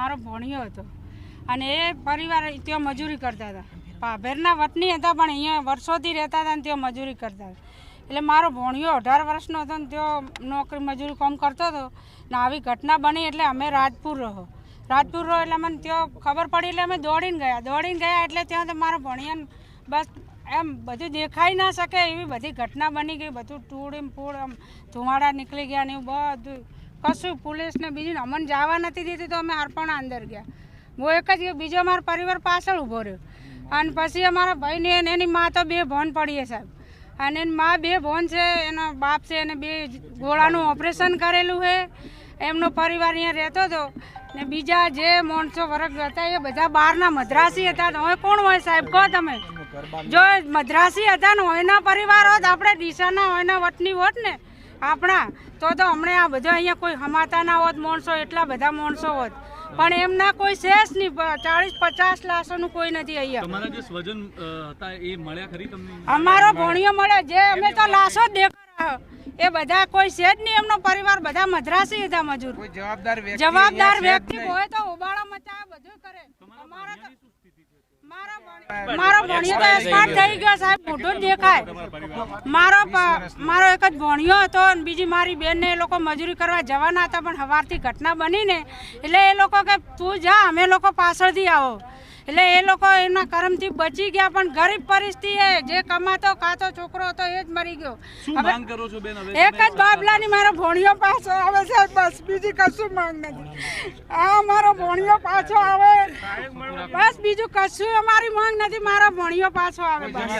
મારો ભણ્યો હતો અને એ પરિવાર ત્યાં મજૂરી કરતા હતા. ભાભેરના વતની હતા પણ અહીંયા વર્ષોથી રહેતા હતા ને ત્યાં મજૂરી કરતા હતા. એટલે મારો ભણ્યો 18 વર્ષનો હતો ને ત્યાં નોકરી મજૂરી કામ કરતો હતો ને આવી ઘટના બની એટલે અમે રાજપુર રહો એટલે મને ત્યાં ખબર પડી એટલે અમે દોડીને ગયા એટલે ત્યાં તો મારો ભણિયાને બસ એમ બધું દેખાઈ ના શકે એવી બધી ઘટના બની ગઈ. બધું તૂડીને ફૂડ આમ ધુમાડા નીકળી ગયા ને એવું બધું કશું પોલીસને બીજું અમને જવા નથી દીધું તો અમે હરપણા અંદર ગયા. હું એક જ બીજો અમારો પરિવાર પાછળ ઊભો રહ્યો અને પછી અમારા ભાઈને એની મા તો 2 ભોન પડીએ સાહેબ અને એની મા 2 ભોન છે, એનો બાપ છે એને 2 ગોળાનું ઓપરેશન કરેલું છે. એમનો પરિવાર અહીંયા રહેતો હતો ને બીજા જે માણસો વર્ગ હતા એ બધા બહારના મદ્રાસી હતા. હવે કોણ હોય સાહેબ કહો તમે? જો મદ્રાસી હતા ને હોયના પરિવાર હોત, આપણે ડીસાના હોયના વતની હોત ને આપણા તો હમણાં આ બધા અહીંયા કોઈ હમાતા ના હોત માણસો, એટલા બધા માણસો હોત. પણ એમના કોઈ શેષ નહીં, 40-50 લાશોનું કોઈ નથી અહીંયા. તમારા જે સ્વજન હતા એ મળ્યા ખરી તમને? અમારો ભણિયો મળે જે અમે તો લાશો જ દેખાડ્યો એ બધા કોઈ છે જ નહીં. એમનો પરિવાર બધા મદ્રાસી હતા મજૂર. જવાબદાર વ્યક્તિ હોય તો ઉબાળો મચાવે બધું કરે. મારો ભણિયો તો એક્સપાયર થઈ ગયો સાહેબ, મોટો જ દેખાય. મારો એક જ ભણિયો હતો અને બીજી મારી બેન ને એ લોકો મજૂરી કરવા જવાના હતા પણ સવારથી ઘટના બની ને એટલે એ લોકો કે તું જા અમે લોકો પાછળથી આવો એટલે એ લોકો એમના કર્મથી બચી ગયા. પણ ગરીબ પરિસ્થિતિ જે કમાતો ખાતો છોકરો હતો એ જ મરી ગયો. શું માંગ કરો છો બેન? હવે એક જ બાબલાની મારો ભણિયો પાછો આવે છે, બસ બીજી કશું માંગ નથી. આ મારો ભણિયો પાછો આવે બસ, બીજું કશું અમારી માંગ નથી. મારો ભણિયો પાછો આવે બસ.